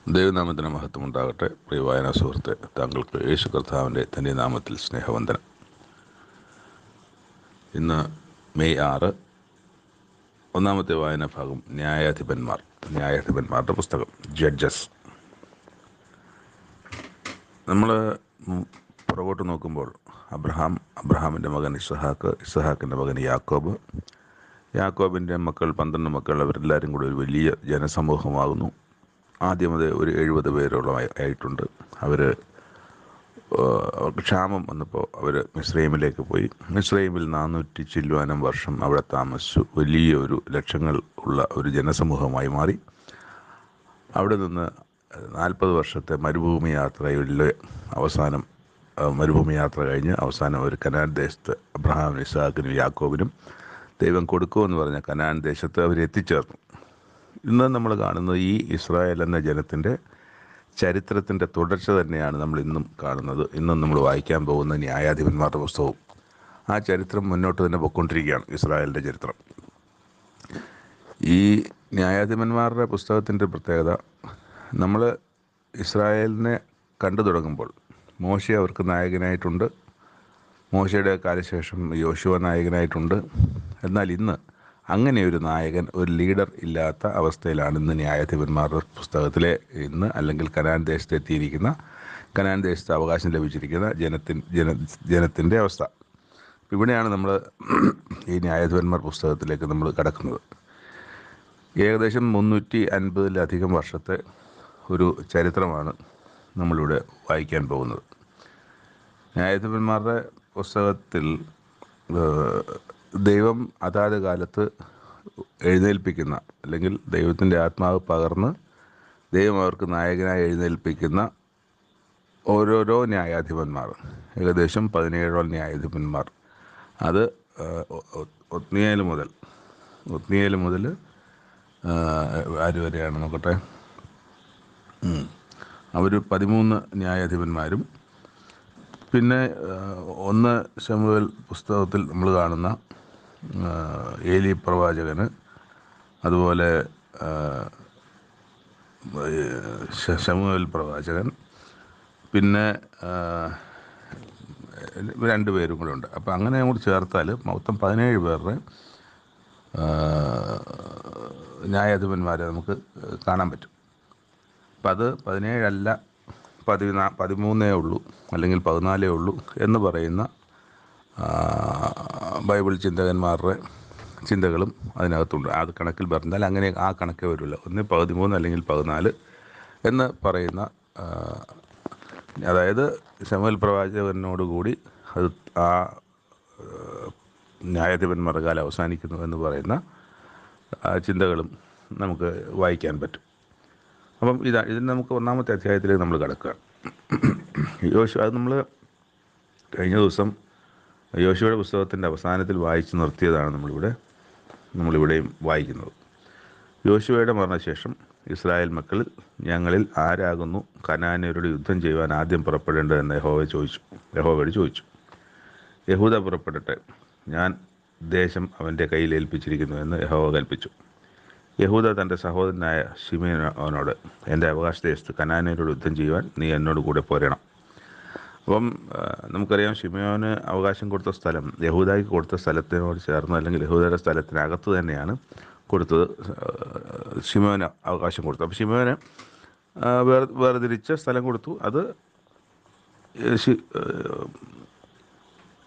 ദൈവനാമത്തിന് മഹത്വം ഉണ്ടാകട്ടെ. പ്രിയ വായനാ സുഹൃത്തെ, താങ്കൾക്ക് യേശു കർത്താവിൻ്റെ തൻ്റെ നാമത്തിൽ സ്നേഹവന്ദനം. ഇന്ന് മെയ് 6, ഒന്നാമത്തെ വായനാ ഭാഗം ന്യായാധിപന്മാരുടെ പുസ്തകം, ജഡ്ജസ്. നമ്മൾ പുറകോട്ട് നോക്കുമ്പോൾ അബ്രഹാമിൻ്റെ മകൻ ഇസ്ഹാക്കിൻ്റെ മകൻ യാക്കോബിൻ്റെ മക്കൾ 12 മക്കൾ, അവരെല്ലാവരും കൂടി ഒരു വലിയ ജനസമൂഹമാകുന്നു. ആദ്യം അത് ഒരു 70 പേരോളം ആയിട്ടുണ്ട്. അവർക്ക് ക്ഷാമം വന്നപ്പോൾ അവർ മിസ്രൈമിലേക്ക് പോയി. മിസ്രൈമിൽ 400 ചില്ലുവാനം വർഷം അവിടെ താമസിച്ചു. വലിയൊരു ലക്ഷങ്ങൾ ഉള്ള ഒരു ജനസമൂഹമായി മാറി. അവിടെ നിന്ന് 40 വർഷത്തെ മരുഭൂമി യാത്ര കഴിഞ്ഞ് അവസാനം ഒരു കനാൻ ദേശത്ത് അബ്രഹാമിനും ഇസ്ഹാക്കിനും യാക്കോബിനും ദൈവം കൊടുക്കുമെന്ന് പറഞ്ഞ കനാൻ ദേശത്ത് അവരെത്തിച്ചേർന്നു. ഇന്ന് നമ്മൾ കാണുന്നത് ഈ ഇസ്രായേൽ എന്ന ജനത്തിൻ്റെ ചരിത്രത്തിൻ്റെ തുടർച്ച തന്നെയാണ് നമ്മൾ ഇന്നും കാണുന്നത്. ഇന്നും നമ്മൾ വായിക്കാൻ പോകുന്ന ന്യായാധിപന്മാരുടെ പുസ്തകവും ആ ചരിത്രം മുന്നോട്ട് തന്നെ പോയിക്കൊണ്ടിരിക്കുകയാണ്, ഇസ്രായേലിൻ്റെ ചരിത്രം. ഈ ന്യായാധിപന്മാരുടെ പുസ്തകത്തിൻ്റെ പ്രത്യേകത, നമ്മൾ ഇസ്രായേലിനെ കണ്ടു തുടങ്ങുമ്പോൾ മോശെ അവർക്ക് നായകനായിട്ടുണ്ട്. മോശയുടെ കാലശേഷം യോശുവ നായകനായിട്ടുണ്ട്. എന്നാൽ ഇന്ന് അങ്ങനെ ഒരു നായകൻ, ഒരു ലീഡർ ഇല്ലാത്ത അവസ്ഥയിലാണ് ഇന്ന് ന്യായാധിപന്മാരുടെ പുസ്തകത്തിലെ അല്ലെങ്കിൽ കനാൻ ദേശത്ത് എത്തിയിരിക്കുന്ന, കനാൻ ദേശത്ത് അവകാശം ലഭിച്ചിരിക്കുന്ന ജനത്തിൻ്റെ അവസ്ഥ. ഇവിടെയാണ് നമ്മൾ ഈ ന്യായാധിപന്മാർ പുസ്തകത്തിലേക്ക് നമ്മൾ കടക്കുന്നത്. ഏകദേശം 350-ലധികം വർഷത്തെ ഒരു ചരിത്രമാണ് നമ്മളിവിടെ വായിക്കാൻ പോകുന്നത്. ന്യായാധിപന്മാരുടെ പുസ്തകത്തിൽ ദൈവം അതാത് കാലത്ത് എഴുന്നേൽപ്പിക്കുന്ന, അല്ലെങ്കിൽ ദൈവത്തിൻ്റെ ആത്മാവ് പകർന്ന് ദൈവം അവർക്ക് നായകനായി എഴുന്നേൽപ്പിക്കുന്ന ഓരോരോ ന്യായാധിപന്മാർ, ഏകദേശം 17 ന്യായാധിപന്മാർ. അത് ഒത്നിയേൽ മുതൽ ആര് വരെയാണ് നോക്കട്ടെ, അവർ 13 ന്യായാധിപന്മാരും, പിന്നെ 1 ശമൂവേൽ പുസ്തകത്തിൽ നമ്മൾ കാണുന്ന ഏലി പ്രവാചകന്, അതുപോലെ ശമൂവേൽ പ്രവാചകൻ, പിന്നെ 2 പേരും കൂടെ ഉണ്ട്. അപ്പോൾ അങ്ങനെ കൂടി ചേർത്താൽ മൊത്തം 17 പേരുടെ ന്യായാധിപന്മാരെ നമുക്ക് കാണാൻ പറ്റും. അപ്പം അത് 17 അല്ല, 13 ഉള്ളൂ, അല്ലെങ്കിൽ 14 ഉള്ളൂ എന്ന് പറയുന്ന ബൈബിൾ ചിന്തകന്മാരുടെ ചിന്തകളും അതിനകത്തുണ്ട്. അത് കണക്കിൽ പറഞ്ഞാൽ അങ്ങനെ ആ കണക്കേ വരില്ല. ഒന്ന് 13 അല്ലെങ്കിൽ 14 എന്ന് പറയുന്ന, അതായത് ശമൂവേൽ പ്രവാചകനോടുകൂടി അത് ആ ന്യായാധിപന്മാരുടെ കാലം അവസാനിക്കുന്നു എന്ന് പറയുന്ന ചിന്തകളും നമുക്ക് വായിക്കാൻ പറ്റും. അപ്പം ഇതിന് നമുക്ക് 1-ാമത്തെ അധ്യായത്തിലേക്ക് നമ്മൾ കിടക്കുക. അത് നമ്മൾ കഴിഞ്ഞ ദിവസം യോശുവയുടെ പുസ്തകത്തിൻ്റെ അവസാനത്തിൽ വായിച്ച് നിർത്തിയതാണ് നമ്മളിവിടെയും വായിക്കുന്നത്. യോശുവയുടെ മരണശേഷം ഇസ്രായേൽ മക്കളിൽ ഞങ്ങളിൽ ആരാകുന്നു കനാന്യരോട് യുദ്ധം ചെയ്യുവാൻ ആദ്യം പുറപ്പെടേണ്ടതെന്ന് യഹോവയോട് ചോദിച്ചു. യഹൂദ പുറപ്പെടട്ടെ, ഞാൻ ദേശം അവൻ്റെ കയ്യിൽ ഏൽപ്പിച്ചിരിക്കുന്നു എന്ന് യഹോവ കൽപ്പിച്ചു. യഹൂദ തൻ്റെ സഹോദരനായ ശിമെയോനോട്, എൻ്റെ അവകാശ ദേശത്ത് കനാന്യരോട് യുദ്ധം ചെയ്യുവാൻ നീ എന്നോട് കൂടെ പോരണം. അപ്പം നമുക്കറിയാം, ശിമെയോന് അവകാശം കൊടുത്ത സ്ഥലം യഹൂദയ്ക്ക് കൊടുത്ത സ്ഥലത്തിനോട് ചേർന്ന്, അല്ലെങ്കിൽ യഹൂദയുടെ സ്ഥലത്തിനകത്ത് തന്നെയാണ് കൊടുത്തത്. ശിമെയോന് അവകാശം കൊടുത്തു. അപ്പോൾ ശിമെയോന് വേർതിരിച്ച സ്ഥലം കൊടുത്തു. അത്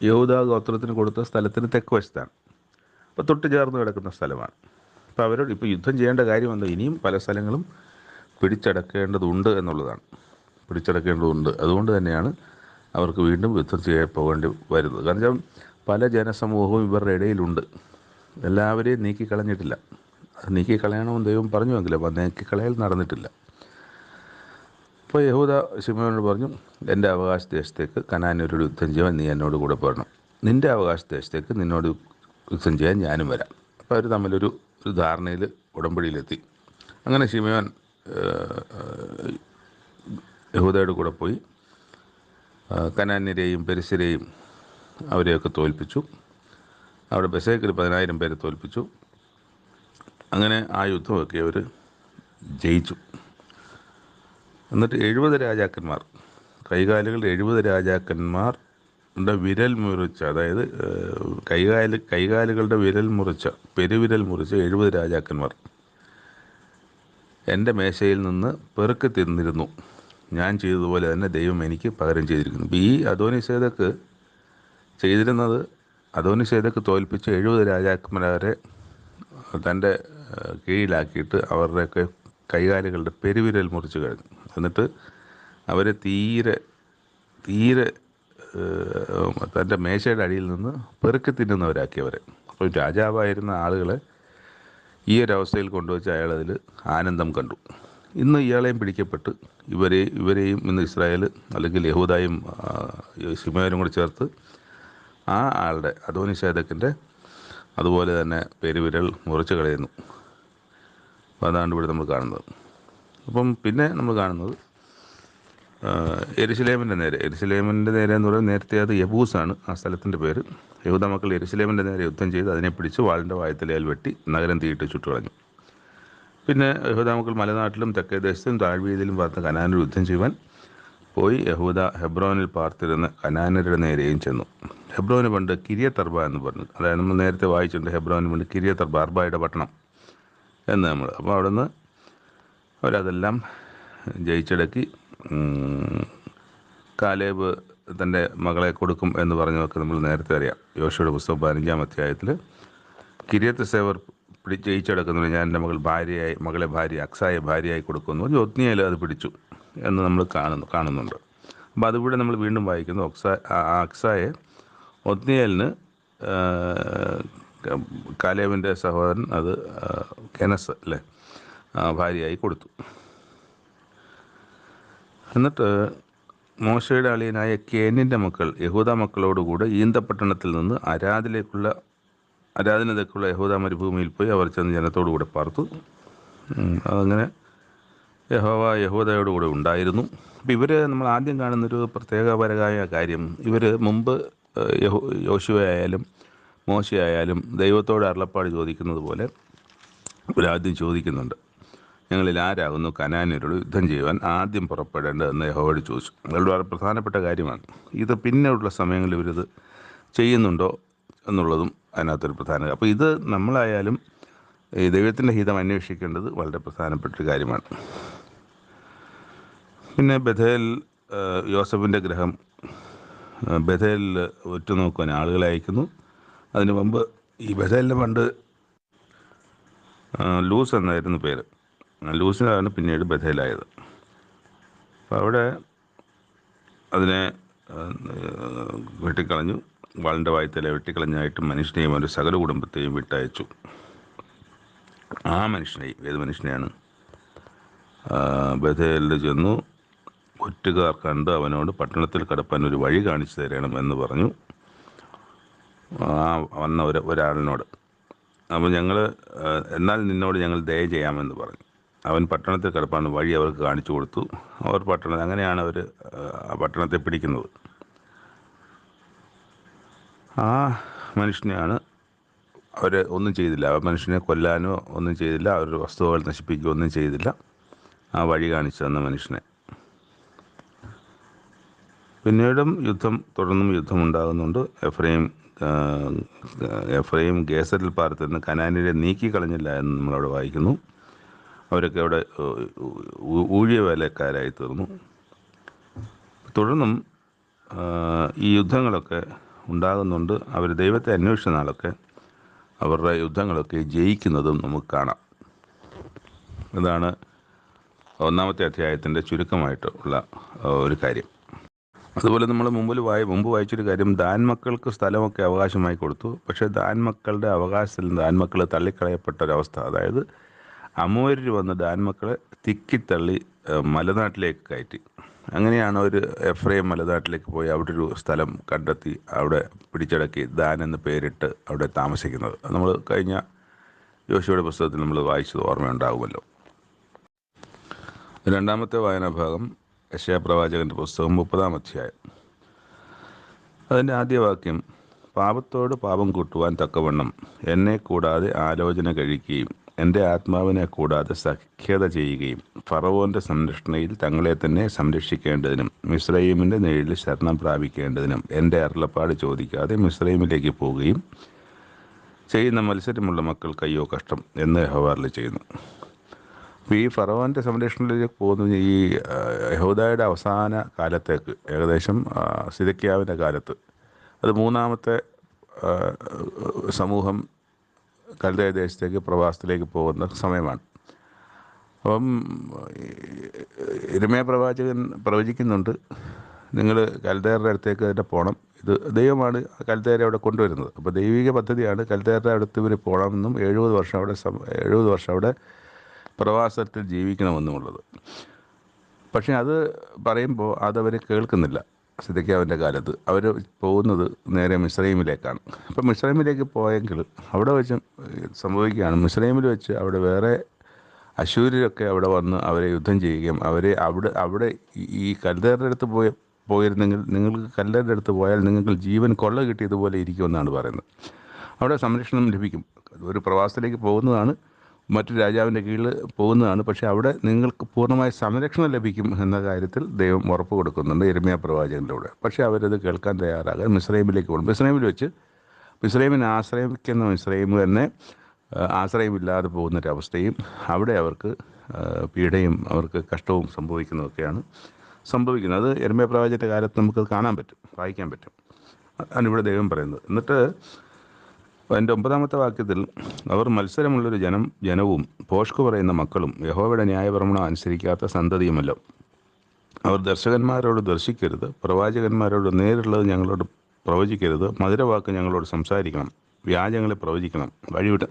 യഹൂദ ഗോത്രത്തിന് കൊടുത്ത സ്ഥലത്തിന് തെക്ക് വശത്താണ്. അപ്പോൾ തൊട്ട് ചേർന്ന് കിടക്കുന്ന സ്ഥലമാണ്. അപ്പോൾ അവരോട് ഇപ്പോൾ യുദ്ധം ചെയ്യേണ്ട കാര്യം എന്താ, ഇനിയും പല സ്ഥലങ്ങളും പിടിച്ചടക്കേണ്ടതുണ്ട് എന്നുള്ളതാണ്. അതുകൊണ്ട് തന്നെയാണ് അവർക്ക് വീണ്ടും യുദ്ധം ചെയ്യാൻ പോകേണ്ടി വരുന്നത്. കാരണം പല ജനസമൂഹവും ഇവരുടെ ഇടയിലുണ്ട്. എല്ലാവരെയും നീക്കിക്കളഞ്ഞിട്ടില്ല. അത് നീക്കിക്കളയണമെന്ന് ദൈവം പറഞ്ഞുവെങ്കിലും അത് നീക്കിക്കളയൽ നടന്നിട്ടില്ല. അപ്പോൾ യഹൂദ ശിമെയോനോട് പറഞ്ഞു, എൻ്റെ അവകാശ ദേശത്തേക്ക് കനാന്യരോട് യുദ്ധം ചെയ്യാൻ നീ എന്നോട് കൂടെ പോരണം. നിൻ്റെ അവകാശ ദേശത്തേക്ക് നിന്നോട് യുദ്ധം ചെയ്യാൻ ഞാനും വരാം. അപ്പോൾ അവർ തമ്മിലൊരു ധാരണയിൽ, ഉടമ്പടിയിലെത്തി. അങ്ങനെ ശിമെയോൻ യഹൂദയുടെ കൂടെ പോയി കനാന്യരെയും പെരിസ്യരെയും അവരെയൊക്കെ തോൽപ്പിച്ചു. അവിടെ ബെസേക്കിൽ 10,000 പേരെ തോൽപ്പിച്ചു. അങ്ങനെ ആ യുദ്ധമൊക്കെ അവർ ജയിച്ചു. എന്നിട്ട് 70 രാജാക്കന്മാർ, കൈകാലുകളുടെ 70 രാജാക്കന്മാരുടെ വിരൽ മുറിച്ച, അതായത് കൈകാലുകളുടെ വിരൽ മുറിച്ച, പെരുവിരൽ മുറിച്ച 70 രാജാക്കന്മാർ എൻ്റെ മേശയിൽ നിന്ന് പെറുക്കി തിന്നിരുന്നു. ഞാൻ ചെയ്തതുപോലെ തന്നെ ദൈവം എനിക്ക് പകരം ചെയ്തിരിക്കുന്നു. ഈ അദോനിസേദക്ക് ചെയ്തിരുന്നത്, അദോനിസേദക്ക് തോൽപ്പിച്ച 70 രാജാക്കന്മാരെ തൻ്റെ കീഴിലാക്കിയിട്ട് അവരുടെയൊക്കെ കൈകാലുകളുടെ പെരുവിരൽ മുറിച്ച് കഴിഞ്ഞു. എന്നിട്ട് അവരെ തീരെ തൻ്റെ മേശയുടെ അടിയിൽ നിന്ന് പെറുക്കി തിന്നുന്നവരാക്കിയവരെ. അപ്പോൾ രാജാവായിരുന്ന ആളുകളെ ഈ ഒരവസ്ഥയിൽ കൊണ്ടുവച്ച് അയാളതിൽ ആനന്ദം കണ്ടു. ഇന്ന് ഇയാളെയും പിടിക്കപ്പെട്ട് ഇവരെയും ഇന്ന് ഇസ്രായേൽ അല്ലെങ്കിൽ യഹൂദായും ശിമയോനും കൂടി ചേർത്ത് ആ ആളുടെ അദോനിസേദക്കിൻ്റെ അതുപോലെ തന്നെ പെരുവിരൽ മുറിച്ച് കളയുന്നു. അപ്പോൾ അതാണ് ഇവിടെ നമ്മൾ കാണുന്നത്. അപ്പം പിന്നെ നമ്മൾ കാണുന്നത് യെരുശലേമിൻ്റെ നേരെ എന്ന് പറയുന്നത്, നേരത്തെ അത് യബൂസാണ് ആ സ്ഥലത്തിൻ്റെ പേര്. യഹൂദ മക്കൾ യെരുശലേമിൻ്റെ നേരെ യുദ്ധം ചെയ്ത് അതിനെ പിടിച്ച് വാളിൻ്റെ വായത്തലയാൽ വെട്ടി നഗരം തീയിട്ട് ചുട്ടുകളഞ്ഞു. പിന്നെ യഹൂദ മക്കൾ മലനാട്ടിലും തെക്കേ ദേശത്തും താഴ്വീതിയിലും പാർത്ത കനാനിൽ യുദ്ധം ചെയ്യുവാൻ പോയി. യഹൂദ ഹെബ്രോനിൽ പാർത്തിരുന്ന കനാന്യരുടെ നേരെയും ചെന്നു. ഹെബ്രോന് പണ്ട് കിര്യത്തർബ എന്ന് പറഞ്ഞു, അതായത് നമ്മൾ നേരത്തെ വായിച്ചിട്ടുണ്ട്. ഹെബ്രോന് പണ്ട് കിര്യത്തർബ, അർബായുടെ പട്ടണം എന്ന് നമ്മൾ. അപ്പോൾ അവിടെ നിന്ന് അവരതെല്ലാം ജയിച്ചടക്കി. കാലേബ് തൻ്റെ മകളെ കൊടുക്കും എന്ന് പറഞ്ഞതൊക്കെ നമ്മൾ നേരത്തെ അറിയാം. യോശുവയുടെ പുസ്തകം 15-ാം അധ്യായത്തിൽ കിര്യത്ത് സേവർ ജയിച്ചടക്കുന്നത്, ഞാൻ എൻ്റെ മകളെ അക്സായെ ഭാര്യയായി കൊടുക്കുമെന്ന് പറഞ്ഞ് ഒത്നിയേൽ അത് പിടിച്ചു എന്ന് നമ്മൾ കാണുന്നുണ്ട്. അപ്പോൾ അതിവിടെ നമ്മൾ വീണ്ടും വായിക്കുന്നു. അക്സായെ ഒത്നിയേലിന് കാലേബിൻ്റെ സഹോദരൻ അത് കെനസ് അല്ലേ ഭാര്യയായി കൊടുത്തു. എന്നിട്ട് മോശയുടെ അളിയനായ കേനിൻ്റെ മക്കൾ യഹൂദ മക്കളോടുകൂടെ ഈന്തപ്പട്ടണത്തിൽ നിന്ന് ആരാധനതക്കുള്ള യഹൂദ മരുഭൂമിയിൽ പോയി അവർ ചെന്ന് ജനത്തോടുകൂടെ പാർത്തു. അതങ്ങനെ യഹൂദയോടുകൂടെ ഉണ്ടായിരുന്നു. അപ്പോൾ ഇവർ നമ്മൾ ആദ്യം കാണുന്നൊരു പ്രത്യേകപരമായ കാര്യം, ഇവർ മുമ്പ് യോശുവയായാലും മോശയായാലും ദൈവത്തോട് അരുളപ്പാട് ചോദിക്കുന്നത് പോലെ ഇവരാദ്യം ചോദിക്കുന്നുണ്ട്, ഞങ്ങളിൽ ആരാകുന്നു കനാന്യരോട് യുദ്ധം ചെയ്യുവാൻ ആദ്യം പുറപ്പെടേണ്ടതെന്ന് യഹോവയോട് ചോദിച്ചു. അതുകൊണ്ട് വളരെ പ്രധാനപ്പെട്ട കാര്യമാണ് ഇത്. പിന്നെയുള്ള സമയങ്ങളിൽ ഇവരിത് ചെയ്യുന്നുണ്ടോ എന്നുള്ളതും അതിനകത്തൊരു പ്രധാന. അപ്പോൾ ഇത് നമ്മളായാലും ഈ ദൈവത്തിൻ്റെ ഹിതം അന്വേഷിക്കേണ്ടത് വളരെ പ്രധാനപ്പെട്ടൊരു കാര്യമാണ്. പിന്നെ ബഥേൽ, യോസഫിൻ്റെ ഗ്രഹം ബഥേലിൽ ഉറ്റുനോക്കുവാൻ ആളുകളെ അയക്കുന്നു. അതിന് മുമ്പ് ഈ ബഥേലിന് പണ്ട് ലൂസ് എന്നായിരുന്നു പേര്. ലൂസിനാണ് പിന്നീട് ബഥേലായത്. അപ്പോൾ അവിടെ അതിനെ വെട്ടിക്കളഞ്ഞു, വാളിൻ്റെ വായ്ത്തല വെട്ടിക്കളഞ്ഞായിട്ട് മനുഷ്യനെയും അവൻ്റെ സകല കുടുംബത്തെയും വിട്ടയച്ചു. ആ മനുഷ്യനെയും, ഏത് മനുഷ്യനെയാണ്? ബഥേലിൽ ചെന്നു ഒറ്റുകാർ കണ്ട് അവനോട് പട്ടണത്തിൽ കടപ്പാൻ ഒരു വഴി കാണിച്ചു തരണം എന്ന് പറഞ്ഞു. വന്ന ഒരാളിനോട്. അപ്പോൾ എന്നാൽ നിന്നോട് ഞങ്ങൾ ദയ ചെയ്യാമെന്ന് പറഞ്ഞു. അവൻ പട്ടണത്തിൽ കിടപ്പാണ് വഴി അവർക്ക് കാണിച്ചു കൊടുത്തു. അവർ അങ്ങനെയാണ് അവർ പട്ടണത്തെ പിടിക്കുന്നത്. ആ മനുഷ്യനെയാണ് അവർ ഒന്നും ചെയ്തില്ല. ആ മനുഷ്യനെ കൊല്ലാനോ ഒന്നും ചെയ്തില്ല, അവരുടെ വസ്തുവകൾ നശിപ്പിക്കുകയോ ഒന്നും ചെയ്തില്ല. ആ വഴി കാണിച്ചു തന്ന മനുഷ്യനെ. പിന്നീടും തുടർന്നും യുദ്ധം ഉണ്ടാകുന്നുണ്ട്. എഫ്രൈം ഗേസറിൽ പാർത്തിരുന്ന കനാന്യരെ നീക്കിക്കളഞ്ഞില്ല എന്ന് നമ്മളവിടെ വായിക്കുന്നു. അവരൊക്കെ അവിടെ ഊഴിയ വേലക്കാരായി തീർന്നു. തുടർന്നും ഈ യുദ്ധങ്ങളൊക്കെ ഉണ്ടാകുന്നുണ്ട്. അവർ ദൈവത്തെ അന്വേഷിച്ച നാളൊക്കെ അവരുടെ യുദ്ധങ്ങളൊക്കെ ജയിക്കുന്നതും നമുക്ക് കാണാം. ഇതാണ് 1-ാമത്തെ അധ്യായത്തിൻ്റെ ചുരുക്കമായിട്ടുള്ള ഒരു കാര്യം. അതുപോലെ നമ്മൾ മുമ്പ് വായിച്ചൊരു കാര്യം, ദാൻ മക്കൾക്ക് സ്ഥലമൊക്കെ അവകാശമായി കൊടുത്തു. പക്ഷേ ദാൻ മക്കളുടെ അവകാശത്തിൽ ദാൻ മക്കൾ തള്ളിക്കളയപ്പെട്ട ഒരവസ്ഥ. അതായത് അമോര്യർ വന്ന് ദാൻ മക്കളെ തിക്കിത്തള്ളി മലനാട്ടിലേക്ക് കയറ്റി. അങ്ങനെയാണ് ഒരു എഫ്രൈം മലനാട്ടിലേക്ക് പോയി അവിടെ ഒരു സ്ഥലം കണ്ടെത്തി അവിടെ പിടിച്ചടക്കി ദാൻ എന്ന് പേരിട്ട് അവിടെ താമസിക്കുന്നത്. നമ്മൾ കഴിഞ്ഞ യോശുവയുടെ പുസ്തകത്തിൽ നമ്മൾ വായിച്ചത് ഓർമ്മയുണ്ടാകുമല്ലോ. 2-ാമത്തെ വായനാഭാഗം യെശയ്യാ പ്രവാചകൻ്റെ പുസ്തകം 30-ാം അധ്യായം. അതിൻ്റെ ആദ്യ വാക്യം, പാപത്തോട് പാപം കൂട്ടുവാൻ തക്കവണ്ണം എന്നെ കൂടാതെ ആലോചന കഴിക്കുകയും എൻ്റെ ആത്മാവിനെ കൂടാതെ സഖ്യത ചെയ്യുകയും ഫറവോൻ്റെ സംരക്ഷണയിൽ തങ്ങളെ തന്നെ സംരക്ഷിക്കേണ്ടതിനും മിസ്രയീമിൻ്റെ നിഴലിൽ ശരണം പ്രാപിക്കേണ്ടതിനും എൻ്റെ അരുളപ്പാട് ചോദിക്കാതെ മിസ്രയീമിലേക്ക് പോവുകയും ചെയ്യുന്ന മത്സരമുള്ള മക്കൾക്ക് അയ്യോ കഷ്ടം എന്ന് യഹോവ അരുളിച്ചെയ്യുന്നു. അപ്പോൾ ഈ ഫറവോൻ്റെ സംരക്ഷണത്തിലേക്ക് പോകുന്ന ഈ യഹൂദയുടെ അവസാന കാലത്തേക്ക്, ഏകദേശം സിദക്കിയാവിൻ്റെ കാലത്ത്, അത് മൂന്നാമത്തെ സമൂഹം കൽദയ ദേശത്തേക്ക് പ്രവാസത്തിലേക്ക് പോകുന്ന സമയമാണ്. അപ്പം യിരെമ്യാ പ്രവാചകൻ പ്രവചിക്കുന്നുണ്ട്, നിങ്ങൾ കൽദയരുടെ അടുത്തേക്ക് തന്നെ പോകണം. ഇത് ദൈവമാണ് കൽദയരെ അവിടെ കൊണ്ടുവരുന്നത്. അപ്പോൾ ദൈവിക പദ്ധതിയാണ് കൽദയരുടെ അടുത്ത് ഇവർ പോകണമെന്നും 70 വർഷം അവിടെ പ്രവാസത്തിൽ ജീവിക്കണമെന്നുമുള്ളത്. പക്ഷേ അത് പറയുമ്പോൾ അതവർ കേൾക്കുന്നില്ല. സിദക്കിയാവിൻ്റെ കാലത്ത് അവർ പോകുന്നത് നേരെ മിസ്രയീമിലേക്കാണ്. അപ്പം മിസ്രയീമിലേക്ക് പോയെങ്കിൽ അവിടെ വെച്ച് സംഭവിക്കുകയാണ്, മിസ്രയീമിൽ വെച്ച് അവിടെ വേറെ അശൂര്യരൊക്കെ അവിടെ വന്ന് അവരെ യുദ്ധം ചെയ്യുകയും അവിടെ ഈ കൽദയരുടെ അടുത്ത് പോയിരുന്നെങ്കിൽ, നിങ്ങൾക്ക് കൽദയരുടെ അടുത്ത് പോയാൽ നിങ്ങൾക്ക് ജീവൻ കൊള്ള കിട്ടിയതുപോലെ ഇരിക്കുമെന്നാണ് പറയുന്നത്. അവിടെ സംരക്ഷണം ലഭിക്കും. ഒരു പ്രവാസത്തിലേക്ക് പോകുന്നതാണ്, മറ്റു രാജാവിൻ്റെ കീഴിൽ പോകുന്നതാണ്. പക്ഷേ അവിടെ നിങ്ങൾക്ക് പൂർണ്ണമായ സംരക്ഷണം ലഭിക്കും എന്ന കാര്യത്തിൽ ദൈവം ഉറപ്പ് കൊടുക്കുന്നുണ്ട് യിരെമ്യാ പ്രവാചകനിലൂടെ. പക്ഷേ അവരത് കേൾക്കാൻ തയ്യാറാകാൻ മിസ്രയീമിലേക്ക് പോകും. മിസ്രയീമിൽ വെച്ച് മിസ്രയീമിനെ ആശ്രയിക്കുന്ന മിസ്രയീം തന്നെ ആശ്രയമില്ലാതെ പോകുന്നൊരവസ്ഥയും അവിടെ അവർക്ക് പീഡയും അവർക്ക് കഷ്ടവും സംഭവിക്കുന്നതൊക്കെയാണ് സംഭവിക്കുന്നത്. അത് യിരെമ്യാ പ്രവാചകൻ്റെ കാലത്ത് നമുക്കത് കാണാൻ പറ്റും, വായിക്കാൻ പറ്റും. അതിവിടെ ദൈവം പറയുന്നത്. എന്നിട്ട് അതിൻ്റെ 9-ാമത്തെ വാക്യത്തിൽ, അവർ മത്സരമുള്ളൊരു ജനവും ഭോഷ്ക് പറയുന്ന മക്കളും യഹോവയുടെ ന്യായപ്രമാണം അനുസരിക്കാത്ത സന്തതിയുമല്ലോ. അവർ ദർശകന്മാരോട് ദർശിക്കരുത്, പ്രവാചകന്മാരോട് നേരുള്ളത് ഞങ്ങളോട് പ്രവചിക്കരുത്, മധുരവാക്ക് ഞങ്ങളോട് സംസാരിക്കണം, വ്യാജങ്ങളെ പ്രവചിക്കണം, വഴിവിട്ട്.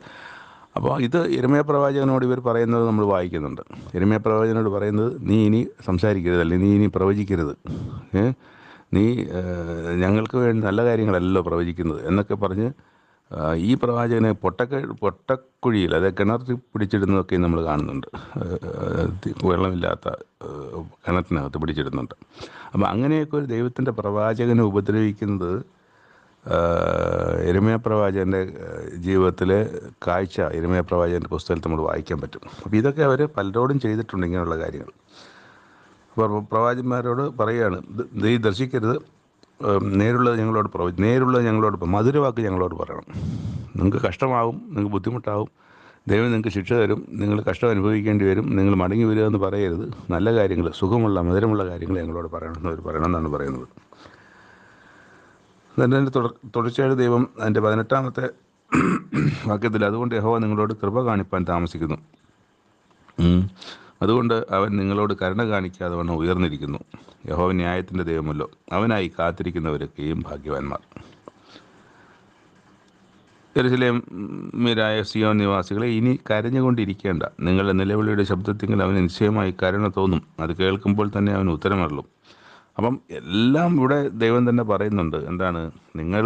അപ്പോൾ ഇത് യിരെമ്യാ പ്രവാചകനോട് ഇവർ പറയുന്നത് നമ്മൾ വായിക്കുന്നുണ്ട്. യിരെമ്യാ പ്രവാചകനോട് പറയുന്നത്, നീ ഇനി സംസാരിക്കരുത്, അല്ലെങ്കിൽ നീ ഇനി പ്രവചിക്കരുത്, നീ ഞങ്ങൾക്ക് വേണ്ടി നല്ല കാര്യങ്ങളല്ലോ പ്രവചിക്കുന്നത് എന്നൊക്കെ പറഞ്ഞ് ഈ പ്രവാചകനെ പൊട്ടക്കുഴിയിൽ, അതായത് കിണറിൽ പിടിച്ചിടുന്നതൊക്കെ നമ്മൾ കാണുന്നുണ്ട്. വെള്ളമില്ലാത്ത കിണറ്റിനകത്ത് പിടിച്ചിടുന്നുണ്ട്. അപ്പം അങ്ങനെയൊക്കെ ഒരു ദൈവത്തിൻ്റെ പ്രവാചകനെ ഉപദ്രവിക്കുന്നത് യിരെമ്യാ പ്രവാചകൻ്റെ ജീവിതത്തിലെ കാഴ്ച യിരെമ്യാ പ്രവാചകൻ്റെ പുസ്തകത്തിൽ നമ്മൾ വായിക്കാൻ പറ്റും. അപ്പോൾ ഇതൊക്കെ അവർ പലരോടും ചെയ്തിട്ടുണ്ട്, ഇങ്ങനെയുള്ള കാര്യങ്ങൾ. അപ്പോൾ പ്രവാചകന്മാരോട് പറയുകയാണ്, നീ ദർശിക്കരുത്, നേരുള്ളത് ഞങ്ങളോട് മധുരവാക്ക് ഞങ്ങളോട് പറയണം. നിങ്ങൾക്ക് കഷ്ടമാവും, നിങ്ങൾക്ക് ബുദ്ധിമുട്ടാവും, ദൈവം നിങ്ങൾക്ക് ശിക്ഷ തരും, നിങ്ങൾ കഷ്ടം അനുഭവിക്കേണ്ടി വരും, നിങ്ങൾ മടങ്ങി വരിക എന്ന് പറയരുത്. നല്ല കാര്യങ്ങൾ, സുഖമുള്ള മധുരമുള്ള കാര്യങ്ങൾ ഞങ്ങളോട് പറയണമെന്നാണ് പറയുന്നത്. അതിൻ്റെ തുടർച്ചയായിട്ട് ദൈവം അതിൻ്റെ 18-ാമത്തെ വാക്യത്തിൽ, അതുകൊണ്ട് യഹോവ നിങ്ങളോട് കൃപ കാണിപ്പാൻ താമസിക്കുന്നു, അതുകൊണ്ട് അവൻ നിങ്ങളോട് കരുണ കാണിക്കാതെ വണ്ണം ഉയർന്നിരിക്കുന്നു. യഹോവ ന്യായത്തിൻ്റെ ദൈവമല്ലോ, അവനായി കാത്തിരിക്കുന്നവരൊക്കെയും ഭാഗ്യവാന്മാർ. യെരൂശലേമ്യരായ സിയോൻ നിവാസികളെ, ഇനി കരഞ്ഞുകൊണ്ടിരിക്കേണ്ട. നിങ്ങളുടെ നിലവിളിയുടെ ശബ്ദത്തിങ്കിൽ അവന് നിശ്ചയമായി കരുണ തോന്നും, അത് കേൾക്കുമ്പോൾ തന്നെ അവന് ഉത്തരമരുളും. അപ്പം എല്ലാം ഇവിടെ ദൈവം തന്നെ പറയുന്നുണ്ട്. എന്താണ്? നിങ്ങൾ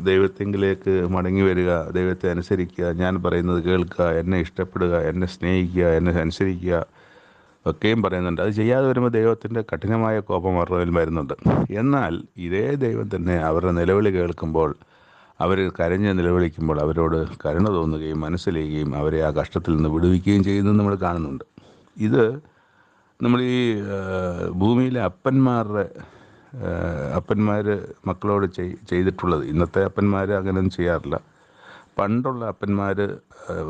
ദൈവത്തെങ്കിലേക്ക് മടങ്ങി വരിക, ദൈവത്തെ അനുസരിക്കുക, ഞാൻ പറയുന്നത് കേൾക്കുക, എന്നെ ഇഷ്ടപ്പെടുക, എന്നെ സ്നേഹിക്കുക, എന്നെ അനുസരിക്കുക ഒക്കെയും പറയുന്നുണ്ട്. അത് ചെയ്യാതെ വരുമ്പോൾ ദൈവത്തിൻ്റെ കഠിനമായ കോപം അവരുടെ മേൽ വരുന്നുണ്ട്. എന്നാൽ ഇതേ ദൈവം തന്നെ അവരുടെ നിലവിളി കേൾക്കുമ്പോൾ, അവർ കരഞ്ഞ് നിലവിളിക്കുമ്പോൾ അവരോട് കരുണ തോന്നുകയും മനസ്സിലാക്കുകയും അവരെ ആ കഷ്ടത്തിൽ നിന്ന് വിടുവിക്കുകയും ചെയ്യുന്നത് നമ്മൾ കാണുന്നുണ്ട്. ഇത് നമ്മൾ ഈ ഭൂമിയിലെ അപ്പന്മാർ മക്കളോട് ചെയ്തിട്ടുള്ളത്, ഇന്നത്തെ അപ്പന്മാർ അങ്ങനെയൊന്നും ചെയ്യാറില്ല. പണ്ടുള്ള അപ്പന്മാർ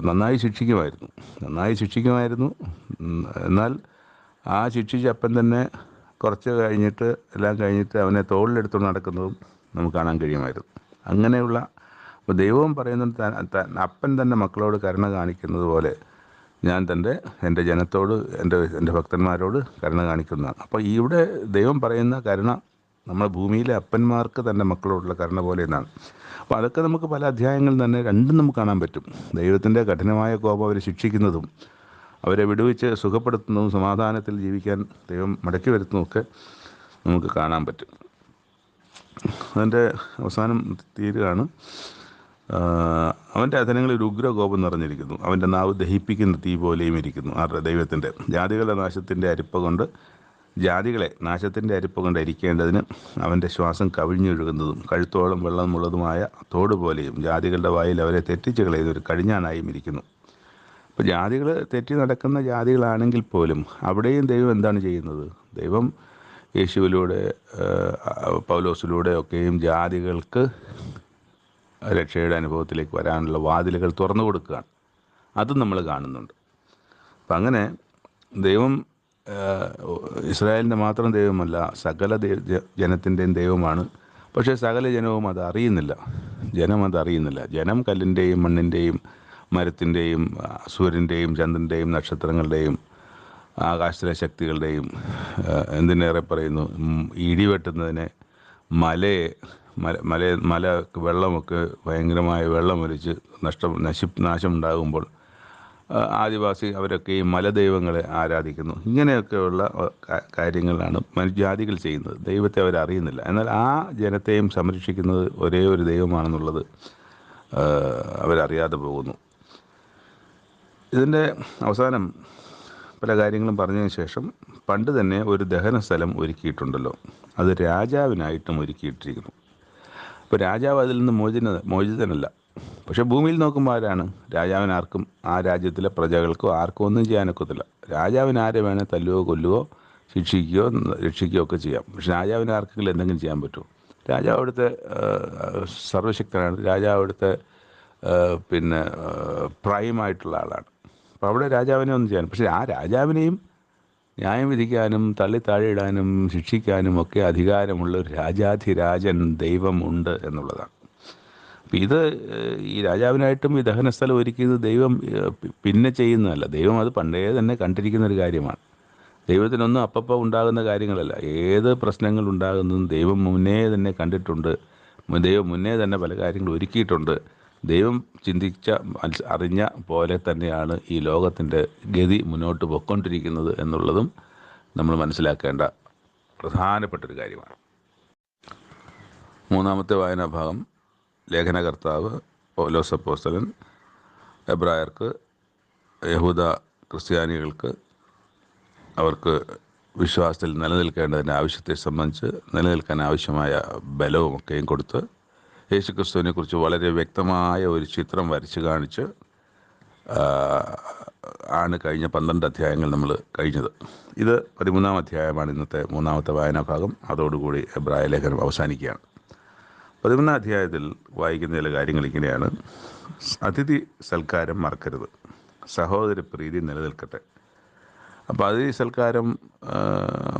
നന്നായി ശിക്ഷിക്കുമായിരുന്നു. എന്നാൽ ആ ശിക്ഷിച്ച അപ്പൻ തന്നെ കുറച്ച് കഴിഞ്ഞിട്ട് എല്ലാം കഴിഞ്ഞിട്ട് അവനെ തോളിലെടുത്ത് നടക്കുന്നതും നമുക്ക് കാണാൻ കഴിയുമായിരുന്നു. അങ്ങനെയുള്ള ദൈവവും പറയുന്നത്, അപ്പൻ തന്നെ മക്കളോട് കരുണ കാണിക്കുന്നത് പോലെ ഞാൻ എൻ്റെ ജനത്തോട്, എൻ്റെ ഭക്തന്മാരോട് കരുണ കാണിക്കുന്നതാണ്. അപ്പോൾ ഇവിടെ ദൈവം പറയുന്ന കരുണ നമ്മുടെ ഭൂമിയിലെ അപ്പന്മാർക്ക് തൻ്റെ മക്കളോടുള്ള കരുണ പോലെ എന്നാണ്. അപ്പോൾ അതൊക്കെ നമുക്ക് പല അധ്യായങ്ങളിൽ തന്നെ രണ്ടും നമുക്ക് കാണാൻ പറ്റും. ദൈവത്തിൻ്റെ കഠിനമായ കോപം അവരെ ശിക്ഷിക്കുന്നതും അവരെ വിടുവിച്ച് സുഖപ്പെടുത്തുന്നതും സമാധാനത്തിൽ ജീവിക്കാൻ ദൈവം മടക്കി വരുത്തുന്നതൊക്കെ നമുക്ക് കാണാൻ പറ്റും. അതിൻ്റെ അവസാനം തീരുകയാണ്. അവൻ്റെ അധരങ്ങളിൽ ഒരു ഉഗ്രകോപം നിറഞ്ഞിരിക്കുന്നു, അവൻ്റെ നാവ് ദഹിപ്പിക്കുന്ന തീ പോലെയും ഇരിക്കുന്നു. ആരുടെ? ദൈവത്തിൻ്റെ. ജാതികളെ നാശത്തിൻ്റെ അരിപ്പ കൊണ്ട് അരിക്കേണ്ടതിന് അവൻ്റെ ശ്വാസം കവിഞ്ഞൊഴുകുന്നതും കഴുത്തോളം വെള്ളമുള്ളതുമായ തോട് പോലെയും ജാതികളുടെ വായിൽ അവരെ തെറ്റിച്ച് കളയുന്ന ഒരു കടിഞ്ഞാണായും ഇരിക്കുന്നു. അപ്പോൾ ജാതികൾ തെറ്റി നടക്കുന്ന ജാതികളാണെങ്കിൽ പോലും അവിടെയും ദൈവം എന്താണ് ചെയ്യുന്നത്? ദൈവം യേശുവിലൂടെ പൗലോസിലൂടെ ഒക്കെയും ജാതികൾക്ക് രക്ഷയുടെ അനുഭവത്തിലേക്ക് വരാനുള്ള വാതിലുകൾ തുറന്നു കൊടുക്കുകയാണ്. അതും നമ്മൾ കാണുന്നുണ്ട്. അപ്പം അങ്ങനെ ദൈവം ഇസ്രായേലിൻ്റെ മാത്രം ദൈവമല്ല, സകല ജനത്തിൻ്റെയും ദൈവമാണ്. പക്ഷേ സകല ജനവും അത് അറിയുന്നില്ല. ജനം കല്ലിൻ്റെയും മണ്ണിൻ്റെയും മരത്തിൻ്റെയും സൂര്യൻ്റെയും ചന്ദ്രൻ്റെയും നക്ഷത്രങ്ങളുടെയും ആകാശത്തിലെ ശക്തികളുടെയും, എന്തിനേറെ പറയുന്നു, ഇടിവെട്ടുന്നതിനെ, മല വെള്ളമൊക്കെ ഭയങ്കരമായ വെള്ളമൊലിച്ച് നാശമുണ്ടാകുമ്പോൾ ആദിവാസി അവരൊക്കെ ഈ മലദൈവങ്ങളെ ആരാധിക്കുന്നു. ഇങ്ങനെയൊക്കെയുള്ള കാര്യങ്ങളാണ് ജാതികൾ ചെയ്യുന്നത്. ദൈവത്തെ അവരറിയുന്നില്ല. എന്നാൽ ആ ജനത്തെയും സംരക്ഷിക്കുന്നത് ഒരേ ഒരു ദൈവമാണെന്നുള്ളത് അവരറിയാതെ പോകുന്നു. ഇതിൻ്റെ അവസാനം പല കാര്യങ്ങളും പറഞ്ഞതിന് ശേഷം പണ്ട് തന്നെ ഒരു ദഹന സ്ഥലം ഒരുക്കിയിട്ടുണ്ടല്ലോ, അത് രാജാവിനായിട്ടും ഒരുക്കിയിട്ടിരിക്കുന്നു. അപ്പോൾ രാജാവ് അതിൽ നിന്ന് മോചിതനല്ല. പക്ഷേ ഭൂമിയിൽ നോക്കുമ്പോൾ ആരാണ്? രാജാവിനാർക്കും ആ രാജ്യത്തിലെ പ്രജകൾക്കോ ആർക്കും ഒന്നും ചെയ്യാനൊക്കത്തില്ല. രാജാവിന് ആരെ വേണേൽ തല്ലുകയോ കൊല്ലുകയോ ശിക്ഷിക്കുകയോ രക്ഷിക്കുകയോ ഒക്കെ ചെയ്യാം. പക്ഷെ രാജാവിന് ആർക്കെങ്കിലും എന്തെങ്കിലും ചെയ്യാൻ പറ്റുമോ? രാജാവ് അവിടുത്തെ സർവശക്തനാണ്. രാജാവ് അവിടുത്തെ പ്രൈമായിട്ടുള്ള ആളാണ്. അപ്പോൾ അവിടെ രാജാവിനെ ഒന്നും ചെയ്യാൻ, പക്ഷേ ആ രാജാവിനെയും ന്യായം വിധിക്കാനും താഴെ ഇടാനും ശിക്ഷിക്കാനും ഒക്കെ അധികാരമുള്ള ഒരു രാജാധിരാജൻ ദൈവം ഉണ്ട് എന്നുള്ളതാണ്. അപ്പം ഈ രാജാവിനായിട്ടും ഈ ദഹനസ്ഥലം ഒരുക്കിയത് ദൈവം പിന്നെ ചെയ്യുന്നതല്ല. ദൈവം അത് പണ്ടേ തന്നെ കണ്ടിരിക്കുന്ന ഒരു കാര്യമാണ്. ദൈവത്തിനൊന്നും അപ്പപ്പോൾ ഉണ്ടാകുന്ന കാര്യങ്ങളല്ല. ഏത് പ്രശ്നങ്ങൾ ഉണ്ടാകുന്നതും ദൈവം മുന്നേ തന്നെ കണ്ടിട്ടുണ്ട്. ദൈവം മുന്നേ തന്നെ പല കാര്യങ്ങൾ ഒരുക്കിയിട്ടുണ്ട്. ദൈവം അറിഞ്ഞ പോലെ തന്നെയാണ് ഈ ലോകത്തിൻ്റെ ഗതി മുന്നോട്ട് പോയിക്കൊണ്ടിരിക്കുന്നത് എന്നുള്ളതും നമ്മൾ മനസ്സിലാക്കേണ്ട പ്രധാനപ്പെട്ടൊരു കാര്യമാണ്. മൂന്നാമത്തെ വായനാഭാഗം, ലേഖനകർത്താവ് പൗലോസ് അപ്പോസ്തലൻ എബ്രായർക്ക്, യഹൂദ ക്രിസ്ത്യാനികൾക്ക് അവർക്ക് വിശ്വാസത്തിൽ നിലനിൽക്കേണ്ടതിൻ്റെ ആവശ്യത്തെ സംബന്ധിച്ച് നിലനിൽക്കാൻ ആവശ്യമായ ബലവും ഒക്കെയും കൊടുത്ത് യേശുക്രിസ്തുവിനെക്കുറിച്ച് വളരെ വ്യക്തമായ ഒരു ചിത്രം വരച്ച് കാണിച്ച് ആണ് കഴിഞ്ഞ 12 അധ്യായങ്ങൾ നമ്മൾ കഴിഞ്ഞത്. ഇത് 13-ാം അധ്യായമാണ് ഇന്നത്തെ മൂന്നാമത്തെ വായനാഭാഗം. അതോടുകൂടി എബ്രായ ലേഖനം അവസാനിക്കുകയാണ്. 13-ാം അധ്യായത്തിൽ വായിക്കുന്ന ചില കാര്യങ്ങൾ ഇങ്ങനെയാണ്. അതിഥി സൽക്കാരം മറക്കരുത്, സഹോദര പ്രീതി നിലനിൽക്കട്ടെ. അപ്പോൾ അതിഥി സൽക്കാരം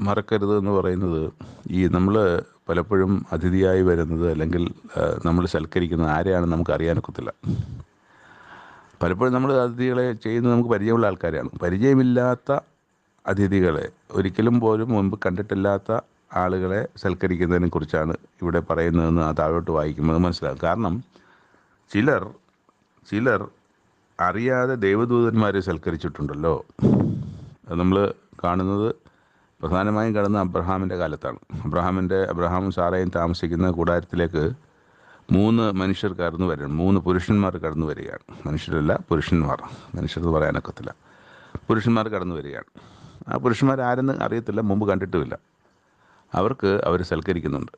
മറക്കരുത് എന്ന് പറയുന്നത്, നമ്മൾ പലപ്പോഴും അതിഥിയായി വരുന്നത് അല്ലെങ്കിൽ നമ്മൾ സൽക്കരിക്കുന്നത് ആരെയാണെന്ന് നമുക്ക് അറിയാനൊക്കത്തില്ല. പലപ്പോഴും നമ്മൾ അതിഥികളെ ചെയ്യുന്നത് നമുക്ക് പരിചയമുള്ള ആൾക്കാരെയാണ്. പരിചയമില്ലാത്ത അതിഥികളെ, ഒരിക്കലും പോലും മുൻപ് കണ്ടിട്ടില്ലാത്ത ആളുകളെ സൽക്കരിക്കുന്നതിനെ കുറിച്ചാണ് ഇവിടെ പറയുന്നതെന്ന് താഴോട്ട് വായിക്കുമ്പോൾ മനസ്സിലാകും. കാരണം ചിലർ അറിയാതെ ദൈവദൂതന്മാരെ സൽക്കരിച്ചിട്ടുണ്ടല്ലോ. അത് നമ്മൾ കാണുന്നത് പ്രധാനമായും കാണുന്ന അബ്രഹാമിൻ്റെ കാലത്താണ്. അബ്രഹാമും സാറയും താമസിക്കുന്ന കൂടാരത്തിലേക്ക് 3 മനുഷ്യർ കടന്നു വരികയാണ്. 3 പുരുഷന്മാർ കടന്നു വരികയാണ്. മനുഷ്യരല്ല, പുരുഷന്മാർ. മനുഷ്യരെന്ന് പറയാനൊക്കത്തില്ല. പുരുഷന്മാർ കടന്നു വരികയാണ്. ആ പുരുഷന്മാർ ആരെന്ന് അറിയത്തില്ല, മുമ്പ് കണ്ടിട്ടുമില്ല. അവർ സൽക്കരിക്കുന്നുണ്ട്.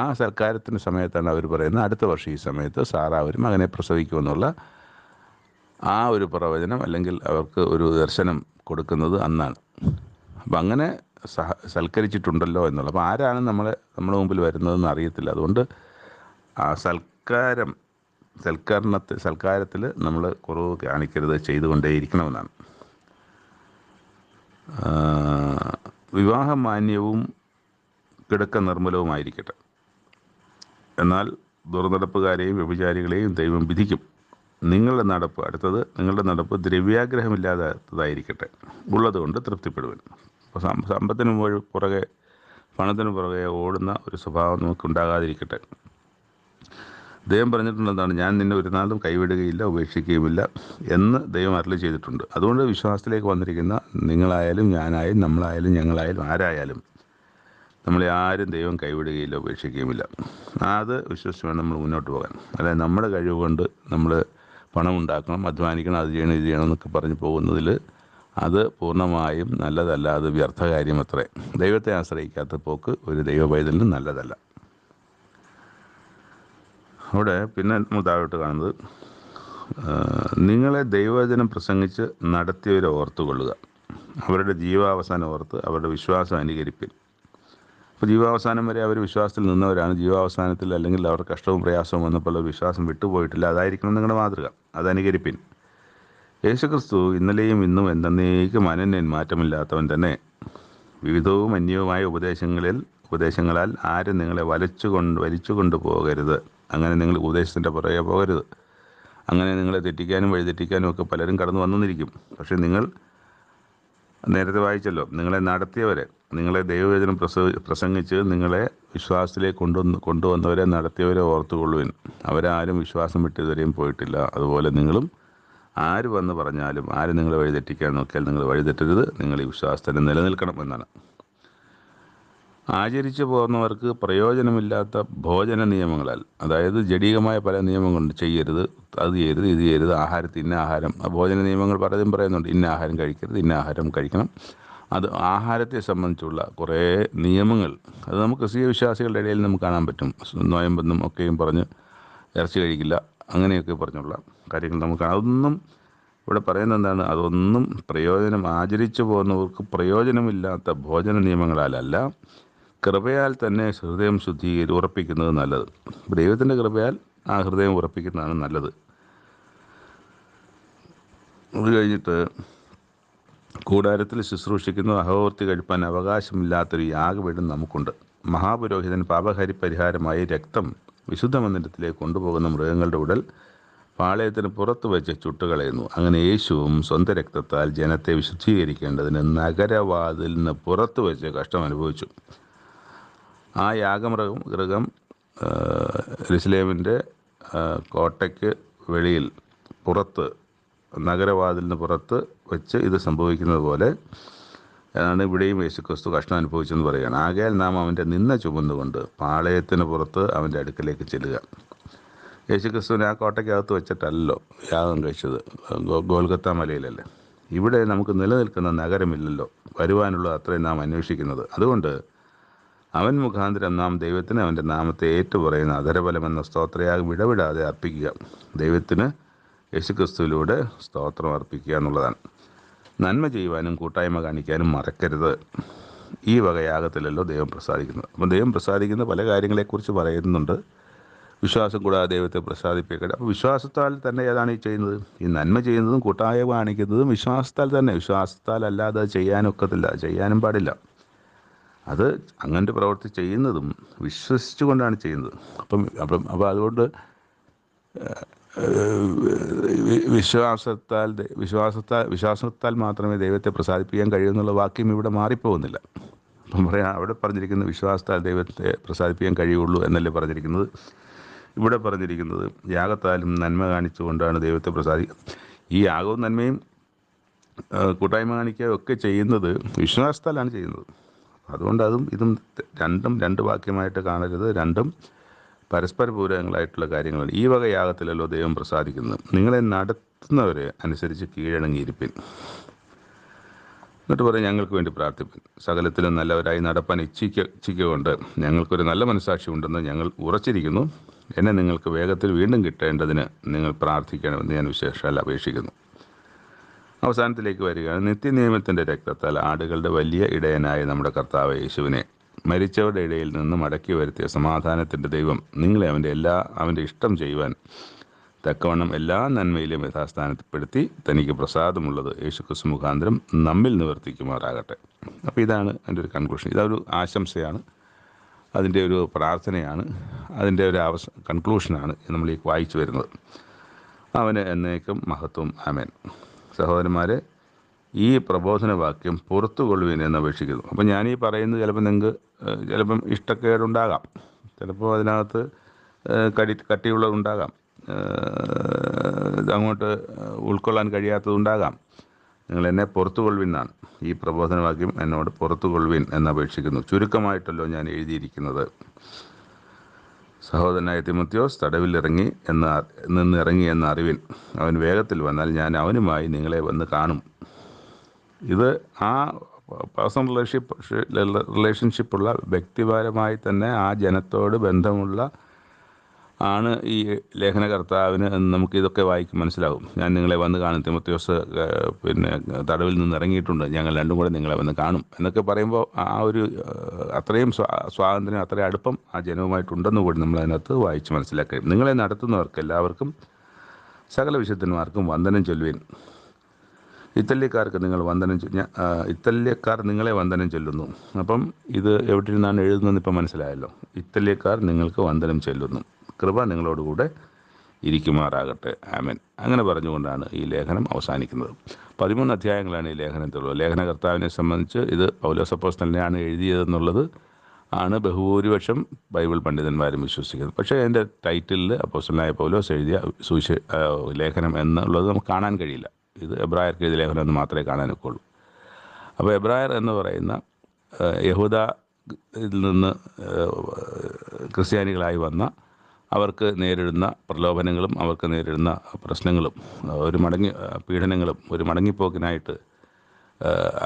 ആ സൽക്കാരത്തിൻ്റെ സമയത്താണ് അവർ പറയുന്നത്, അടുത്ത വർഷം ഈ സമയത്ത് സാറ ഒരു മകനെ പ്രസവിക്കുമെന്നുള്ള ആ ഒരു പ്രവചനം അല്ലെങ്കിൽ അവർക്ക് ഒരു ദർശനം കൊടുക്കുന്നത് അന്നാണ്. അപ്പം അങ്ങനെ സൽക്കരിച്ചിട്ടുണ്ടല്ലോ എന്നുള്ളത്. അപ്പോൾ ആരാണ് നമ്മുടെ മുമ്പിൽ വരുന്നതെന്ന് അറിയത്തില്ല. അതുകൊണ്ട് ആ സൽക്കാരത്തിൽ നമ്മൾ കുറവ് കാണിക്കരുത്, ചെയ്തുകൊണ്ടേയിരിക്കണമെന്നാണ്. വിവാഹം മാന്യവും കിടക്ക നിർമ്മലവുമായിരിക്കട്ടെ. എന്നാൽ ദുർനടപ്പുകാരെയും വ്യഭിചാരികളെയും ദൈവം വിധിക്കും. നിങ്ങളുടെ നടപ്പ് ദ്രവ്യാഗ്രഹമില്ലാത്തതായിരിക്കട്ടെ. ഉള്ളതുകൊണ്ട് തൃപ്തിപ്പെടുവൻ. അപ്പോൾ പണത്തിന് പുറകെ ഓടുന്ന ഒരു സ്വഭാവം നമുക്കുണ്ടാകാതിരിക്കട്ടെ. ദൈവം പറഞ്ഞിട്ടുള്ളതാണ്, ഞാൻ നിന്നെ ഒരു നാളും കൈവിടുകയില്ല, ഉപേക്ഷിക്കുകയുമില്ല എന്ന് ദൈവം അരുളി ചെയ്തിട്ടുണ്ട്. അതുകൊണ്ട് വിശ്വാസത്തിലേക്ക് വന്നിരിക്കുന്ന നിങ്ങളായാലും ഞാനായാലും നമ്മളായാലും ഞങ്ങളായാലും ആരായാലും നമ്മളെ ആരും ദൈവം കൈവിടുകയില്ല, ഉപേക്ഷിക്കുകയുമില്ല. അത് വിശ്വസിച്ച് വേണം നമ്മൾ മുന്നോട്ട് പോകാൻ. അതായത് നമ്മുടെ കഴിവ് കൊണ്ട് നമ്മൾ പണം ഉണ്ടാക്കണം, അധ്വാനിക്കണം, അത് ചെയ്യണം, ഇത് ചെയ്യണം എന്നൊക്കെ പറഞ്ഞ് പോകുന്നതിൽ അത് പൂർണ്ണമായും നല്ലതല്ല. അത് വ്യർത്ഥ കാര്യം അത്രേ. ദൈവത്തെ ആശ്രയിക്കാത്ത പോക്ക് ഒരു ദൈവ പൈതലിനും നല്ലതല്ല. അവിടെ പിന്നെ താഴോട്ട് കാണുന്നത് നിങ്ങളെ ദൈവവചനം പ്രസംഗിച്ച് നടത്തിയവരെ ഓർത്തുകൊള്ളുക. അവരുടെ ജീവാവസാനം ഓർത്ത് അവരുടെ വിശ്വാസം അനുകരിപ്പിൻ. അപ്പോൾ ജീവാവസാനം വരെ അവർ വിശ്വാസത്തിൽ നിന്നവരാണ്. ജീവാവസാനത്തിൽ അല്ലെങ്കിൽ അവർ കഷ്ടവും പ്രയാസവും വന്നപ്പോൾ അവർ വിശ്വാസം വിട്ടുപോയിട്ടില്ല. അതായിരിക്കണം നിങ്ങളുടെ മാതൃക. അതനുകരിപ്പിൻ. യേശുക്രിസ്തു ഇന്നലെയും ഇന്നും എന്നേക്കും അനന്യൻ, മാറ്റമില്ലാത്തവൻ തന്നെ. വിവിധവും അന്യവുമായ ഉപദേശങ്ങളാൽ ആരും നിങ്ങളെ വലിച്ചുകൊണ്ട് പോകരുത്. അങ്ങനെ നിങ്ങൾ ഉപദേശത്തിൻ്റെ പുറകെ പോകരുത്. അങ്ങനെ നിങ്ങളെ തെറ്റിക്കാനും വഴിതെറ്റിക്കാനും ഒക്കെ പലരും കടന്നു വന്നിരിക്കും. പക്ഷേ നിങ്ങൾ നേരത്തെ വായിച്ചല്ലോ, നിങ്ങളെ നടത്തിയവരെ, നിങ്ങളെ ദൈവവചനം പ്രസംഗിച്ച് നിങ്ങളെ വിശ്വാസത്തിലേക്ക് കൊണ്ടുവന്നവരെ, നടത്തിയവരെ ഓർത്തുകൊള്ളുവിൻ. അവരാരും വിശ്വാസം വിട്ട് ഇതുവരെയും പോയിട്ടില്ല. അതുപോലെ നിങ്ങളും ആര് വന്ന് പറഞ്ഞാലും, ആര് നിങ്ങളെ വഴിതെറ്റിക്കാൻ നോക്കിയാൽ നിങ്ങൾ വഴിതെറ്റരുത്. നിങ്ങൾ ഈ വിശ്വാസത്തിന് നിലനിൽക്കണം എന്നാണ്. ആചരിച്ചു പോകുന്നവർക്ക് പ്രയോജനമില്ലാത്ത ഭോജന നിയമങ്ങളാൽ, അതായത് ജഡികമായ പല നിയമങ്ങളുണ്ട്. ചെയ്യരുത്, അത് ചെയ്യരുത്, ഇത് ചെയ്യരുത്, ഇന്ന ആഹാരം, ഭോജന നിയമങ്ങൾ പലതും പറയുന്നുണ്ട്. ഇന്ന ആഹാരം കഴിക്കരുത്, ഇന്ന ആഹാരം കഴിക്കണം. അത് ആഹാരത്തെ സംബന്ധിച്ചുള്ള കുറേ നിയമങ്ങൾ, അത് നമുക്ക് ക്രിസ്തീയ വിശ്വാസികളുടെ ഇടയിൽ നമുക്ക് കാണാൻ പറ്റും. നോയമ്പെന്നും ഒക്കെയും പറഞ്ഞ് ഇറച്ചി കഴിക്കില്ല, അങ്ങനെയൊക്കെ പറഞ്ഞുള്ള കാര്യങ്ങൾ നമുക്ക് കാണാം. അതൊന്നും ഇവിടെ പറയുന്നത് എന്താണ്? അതൊന്നും ആചരിച്ചു പോകുന്നവർക്ക് പ്രയോജനമില്ലാത്ത ഭോജന നിയമങ്ങളാലല്ല, കൃപയാൽ തന്നെ ഹൃദയം ഉറപ്പിക്കുന്നത് നല്ലത്. ദൈവത്തിൻ്റെ കൃപയാൽ ആ ഹൃദയം ഉറപ്പിക്കുന്നതാണ് നല്ലത്. അത് കഴിഞ്ഞിട്ട് കൂടാരത്തിൽ ശുശ്രൂഷിക്കുന്ന അഹോവർത്തി കഴിപ്പാൻ അവകാശമില്ലാത്തൊരു യാഗപീഠം നമുക്കുണ്ട്. മഹാപുരോഹിതൻ പാപഹരിപരിഹാരമായി രക്തം വിശുദ്ധ മന്ദിരത്തിലേക്ക് കൊണ്ടുപോകുന്ന മൃഗങ്ങളുടെ ഉടൽ പാളയത്തിന് പുറത്ത് വെച്ച് ചുട്ടുകളയുന്നു. അങ്ങനെ യേശുവും സ്വന്തം രക്തത്താൽ ജനത്തെ വിശുദ്ധീകരിക്കേണ്ടതിന് നഗരവാതിലിന് പുറത്ത് വെച്ച് കഷ്ടം അനുഭവിച്ചു. ആ യാഗമൃഗം യെരുശലേമിൻ്റെ കോട്ടയ്ക്ക് വെളിയിൽ പുറത്ത്, നഗരവാതിലിന് പുറത്ത് വെച്ച് ഇത് സംഭവിക്കുന്നത് പോലെ ആണ് ഇവിടെയും യേശുക്രിസ്തു കഷ്ടം അനുഭവിച്ചെന്ന് പറയുകയാണ്. ആകയാൽ നാം അവൻ്റെ നിന്ന ചുമന്നുകൊണ്ട് പാളയത്തിന് പുറത്ത് അവൻ്റെ അടുക്കലേക്ക് ചെല്ലുക. യേശുക്രിസ്തുവിനെ ആ കോട്ടയ്ക്കകത്ത് വെച്ചിട്ടല്ലോ യാഗം കഴിച്ചത്, ഗോൽഗത്ത മലയിലല്ലേ. ഇവിടെ നമുക്ക് നിലനിൽക്കുന്ന നഗരമില്ലല്ലോ, വരുവാനുള്ള അത്രയും നാം അന്വേഷിക്കുന്നത്. അതുകൊണ്ട് അവൻ മുഖാന്തരം നാം ദൈവത്തിന് അവൻ്റെ നാമത്തെ ഏറ്റുപറയുന്ന അധരബലമെന്ന സ്തോത്രയാഗം ഇടവിടാതെ അർപ്പിക്കുക. ദൈവത്തിന് യേശുക്രിസ്തുവിലൂടെ സ്തോത്രം അർപ്പിക്കുക എന്നുള്ളതാണ്. നന്മ ചെയ്യുവാനും കൂട്ടായ്മ കാണിക്കാനും മറക്കരുത്. ഈ വക യാഗത്തിലല്ലോ ദൈവം പ്രസാദിക്കുന്നത്. അപ്പം ദൈവം പ്രസാദിക്കുന്ന പല കാര്യങ്ങളെക്കുറിച്ച് പറയുന്നുണ്ട്. വിശ്വാസം കൂടാതെ ദൈവത്തെ പ്രസാദിപ്പിക്കട്ടെ. അപ്പോൾ വിശ്വാസത്താൽ തന്നെ ഏതാണ് ഈ ചെയ്യുന്നത്? ഈ നന്മ ചെയ്യുന്നതും കൂട്ടായ്മ കാണിക്കുന്നതും വിശ്വാസത്താൽ തന്നെ. വിശ്വാസത്താൽ അല്ലാതെ ചെയ്യാനൊക്കത്തില്ല, ചെയ്യാനും പാടില്ല. അത് അങ്ങനത്തെ പ്രവൃത്തി ചെയ്യുന്നതും വിശ്വസിച്ചു കൊണ്ടാണ് ചെയ്യുന്നത്. അപ്പം അതുകൊണ്ട് വിശ്വാസത്താൽ മാത്രമേ ദൈവത്തെ പ്രസാദിപ്പിക്കാൻ കഴിയുമെന്നുള്ള വാക്യം ഇവിടെ മാറിപ്പോകുന്നില്ല. അപ്പം പറയാം, അവിടെ പറഞ്ഞിരിക്കുന്നത് വിശ്വാസത്താൽ ദൈവത്തെ പ്രസാദിപ്പിക്കാൻ കഴിയുള്ളൂ എന്നല്ലേ പറഞ്ഞിരിക്കുന്നത്. ഇവിടെ പറഞ്ഞിരിക്കുന്നത് യാഗത്താലും നന്മ കാണിച്ചുകൊണ്ടാണ് ദൈവത്തെ ഈ യാഗവും നന്മയും കൂട്ടായ്മ കാണിക്കുകയും ഒക്കെ ചെയ്യുന്നത് വിശ്വാസത്താലാണ് ചെയ്യുന്നത്. അതുകൊണ്ട് ഇതും രണ്ടും രണ്ട് വാക്യമായിട്ട് കാണരുത്. രണ്ടും പരസ്പര പൂരകങ്ങളായിട്ടുള്ള കാര്യങ്ങളാണ്. ഈ വക യാഗത്തിലല്ലോ ദൈവം പ്രസാദിക്കുന്നത്. നിങ്ങളെ നടത്തുന്നവരെ അനുസരിച്ച് കീഴടങ്ങിയിരിപ്പിൻ. എന്നിട്ട് പറയും, ഞങ്ങൾക്ക് വേണ്ടി പ്രാർത്ഥിപ്പിൻ. സകലത്തിലും നല്ലവരായി നടപ്പാൻ ഇച്ഛിക്കൊണ്ട് ഞങ്ങൾക്കൊരു നല്ല മനസ്സാക്ഷി ഉണ്ടെന്ന് ഞങ്ങൾ ഉറച്ചിരിക്കുന്നു. എന്നെ നിങ്ങൾക്ക് വേഗത്തിൽ വീണ്ടും കിട്ടേണ്ടതിന് നിങ്ങൾ പ്രാർത്ഥിക്കണമെന്ന് ഞാൻ വിശേഷാൽ അപേക്ഷിക്കുന്നു. അവസാനത്തിലേക്ക് വരികയാണ്. നിത്യനിയമത്തിൻ്റെ രക്തത്താൽ ആടുകളുടെ വലിയ ഇടയനായ നമ്മുടെ കർത്താവ് യേശുവിനെ മരിച്ചവരുടെ ഇടയിൽ നിന്ന് മടക്കി വരുത്തിയ സമാധാനത്തിൻ്റെ ദൈവം നിങ്ങളെ അവൻ്റെ ഇഷ്ടം ചെയ്യുവാൻ തക്കവണ്ണം എല്ലാ നന്മയിലും യഥാസ്ഥാനപ്പെടുത്തി തനിക്ക് പ്രസാദമുള്ളത് യേശുക്രിസ്തു മുഖാന്തരം നമ്മിൽ നിവർത്തിക്കുമാറാകട്ടെ. അപ്പോൾ ഇതാണ് എൻ്റെ ഒരു കൺക്ലൂഷൻ. ഇതൊരു ആശംസയാണ്, അതിൻ്റെ ഒരു പ്രാർത്ഥനയാണ്, അതിൻ്റെ ഒരു കൺക്ലൂഷനാണ് നമ്മൾ ഈ വായിച്ചു വരുന്നത്. അവന് എന്നേക്കും മഹത്വം. ആമേൻ. സഹോദരന്മാരെ, ഈ പ്രബോധന വാക്യം പുറത്തുകൊള്ളുവിൻ എന്ന് അപേക്ഷിക്കുന്നു. അപ്പം ഞാനീ പറയുന്നത് ചിലപ്പോൾ നിങ്ങൾക്ക് ചിലപ്പം ഇഷ്ടക്കേടുണ്ടാകാം, ചിലപ്പോൾ അതിനകത്ത് കട്ടിയുള്ളതുണ്ടാകാം, അങ്ങോട്ട് ഉൾക്കൊള്ളാൻ കഴിയാത്തതുണ്ടാകാം. നിങ്ങൾ എന്നെ പുറത്തുകൊള്ളുവിൻ എന്നാണ് ഈ പ്രബോധനവാക്യം. എന്നോട് പുറത്തുകൊള്ളുവിൻ എന്നപേക്ഷിക്കുന്നു. ചുരുക്കമായിട്ടല്ലോ ഞാൻ എഴുതിയിരിക്കുന്നത്. സഹോദരനായ തിമോത്തിയോസ് തടവിലിറങ്ങി എന്ന അറിവിൻ. അവൻ വേഗത്തിൽ വന്നാൽ ഞാൻ അവനുമായി നിങ്ങളെ വന്ന് കാണും. ഇത് ആ പേഴ്സണൽ റിലേഷൻഷിപ്പുള്ള വ്യക്തിപരമായി തന്നെ ആ ജനത്തോട് ബന്ധമുള്ള ആണ് ഈ ലേഖനകർത്താവിന് എന്ന് നമുക്കിതൊക്കെ വായിക്കും മനസ്സിലാകും. ഞാൻ നിങ്ങളെ വന്ന് കാണും, തിമോത്തിയോസ് പിന്നെ തടവിൽ നിന്ന് ഇറങ്ങിയിട്ടുണ്ട്, ഞങ്ങൾ രണ്ടും കൂടെ നിങ്ങളെ വന്ന് കാണും എന്നൊക്കെ പറയുമ്പോൾ ആ ഒരു അത്രയും സ്വാതന്ത്ര്യം, അത്രയും അടുപ്പം ആ ജനവുമായിട്ടുണ്ടെന്ന് കൂടി നമ്മളതിനകത്ത് വായിച്ച് മനസ്സിലാക്കി. നിങ്ങളെ നടത്തുന്നവർക്ക് എല്ലാവർക്കും സകല വിശുദ്ധന്മാർക്കും വന്ദനം ചൊല്ലുവിൻ. ഇറ്റല്യക്കാർക്ക് നിങ്ങൾ ഇറ്റല്യക്കാർ നിങ്ങളെ വന്ദനം ചൊല്ലുന്നു. അപ്പം ഇത് എവിടെ നിന്നാണ് എഴുതുന്നതെന്ന് ഇപ്പം മനസ്സിലായല്ലോ. ഇറ്റല്യക്കാർ നിങ്ങൾക്ക് വന്ദനം ചൊല്ലുന്നു, കൃപ നിങ്ങളോടുകൂടെ ഇരിക്കുമാറാകട്ടെ, ആമേൻ. അങ്ങനെ പറഞ്ഞുകൊണ്ടാണ് ഈ ലേഖനം അവസാനിക്കുന്നത്. 13 അധ്യായങ്ങളാണ് ഈ ലേഖനത്തിലുള്ളത്. ലേഖനകർത്താവിനെ സംബന്ധിച്ച് ഇത് പൗലോസ് അപ്പോസ്തലനാണ് എഴുതിയതെന്നുള്ളത് ആണ് ബഹുഭൂരിപക്ഷം ബൈബിൾ പണ്ഡിതന്മാരും വിശ്വസിക്കുന്നത്. പക്ഷേ അതിൻ്റെ ടൈറ്റിലിൽ അപ്പോസ്തലനായ പൗലോസ് എഴുതിയ ലേഖനം എന്നുള്ളത് നമുക്ക് കാണാൻ കഴിയില്ല. ഇത് എബ്രായർക്ക് എഴുതിയ ലേഖനം എന്ന് മാത്രമേ കാണാനൊക്കെയുള്ളൂ. അപ്പോൾ എബ്രായർ എന്ന് പറയുന്ന യഹൂദയിൽ നിന്ന് ക്രിസ്ത്യാനികളായി വന്ന അവർക്ക് നേരിടുന്ന പ്രലോഭനങ്ങളും അവർക്ക് നേരിടുന്ന പ്രശ്നങ്ങളും പീഡനങ്ങളും ഒരു മടങ്ങിപ്പോക്കിനായിട്ട്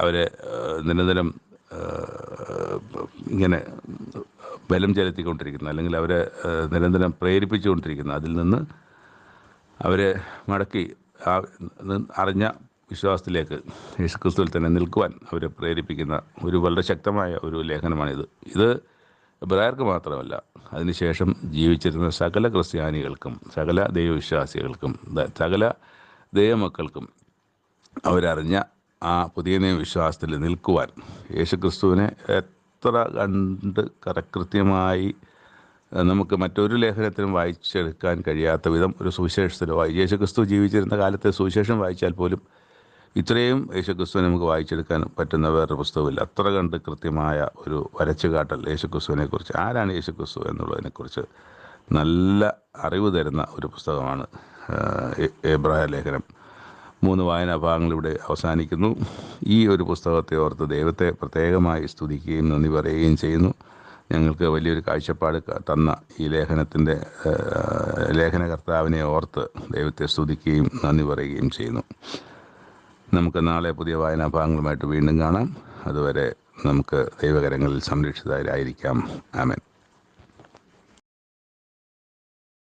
അവരെ നിരന്തരം ഇങ്ങനെ ബലം ചെലുത്തിക്കൊണ്ടിരിക്കുന്ന, അല്ലെങ്കിൽ അവരെ നിരന്തരം പ്രേരിപ്പിച്ചുകൊണ്ടിരിക്കുന്ന, അതിൽ നിന്ന് അവരെ മടക്കി അറിഞ്ഞ വിശ്വാസത്തിലേക്ക് യേശുക്രിസ്തുവിൽ തന്നെ നിൽക്കുവാൻ അവരെ പ്രേരിപ്പിക്കുന്ന ഒരു വളരെ ശക്തമായ ഒരു ലേഖനമാണിത്. ഇത് എബ്രായർക്ക് മാത്രമല്ല, അതിനുശേഷം ജീവിച്ചിരുന്ന സകല ക്രിസ്ത്യാനികൾക്കും, സകല ദൈവവിശ്വാസികൾക്കും, സകല ദൈവമക്കൾക്കും അവരറിഞ്ഞ ആ പുതിയ നിയമവിശ്വാസത്തിൽ നിൽക്കുവാൻ, യേശുക്രിസ്തുവിനെ എത്ര കണ്ട് കൃത്യമായി നമുക്ക് മറ്റൊരു ലേഖനത്തിനും വായിച്ചെടുക്കാൻ കഴിയാത്ത വിധം ഒരു സുവിശേഷത്തിൽ യേശുക്രിസ്തു ജീവിച്ചിരുന്ന കാലത്തെ സുവിശേഷം വായിച്ചാൽ പോലും ഇത്രയും യേശുക്രിസ്തുവിനെ നമുക്ക് വായിച്ചെടുക്കാൻ പറ്റുന്ന വേറൊരു പുസ്തകമില്ല. അത്ര കണ്ട് കൃത്യമായ ഒരു വരച്ചുകാട്ടൽ യേശുക്രിസ്തുവിനെക്കുറിച്ച്, ആരാണ് യേശുക്രിസ്തു എന്നുള്ളതിനെക്കുറിച്ച് നല്ല അറിവ് തരുന്ന ഒരു പുസ്തകമാണ് എബ്രായ ലേഖനം. 3 വായനാ ഭാഗങ്ങൾ ഇവിടെ അവസാനിക്കുന്നു. ഈ ഒരു പുസ്തകത്തെ ഓർത്ത് ദൈവത്തെ പ്രത്യേകമായി സ്തുതിക്കുകയും നന്ദി പറയുകയും ചെയ്യുന്നു. ഞങ്ങൾക്ക് വലിയൊരു കാഴ്ചപ്പാട് തന്ന ഈ ലേഖനകർത്താവിനെ ഓർത്ത് ദൈവത്തെ സ്തുതിക്കുകയും നന്ദി പറയുകയും ചെയ്യുന്നു. നമുക്ക് നാളെ പുതിയ വായനാ ഭാഗങ്ങളുമായിട്ട് വീണ്ടും കാണാം. അതുവരെ നമുക്ക് ദൈവകരങ്ങളിൽ സംരക്ഷിതരായിരിക്കാം. ആമേൻ.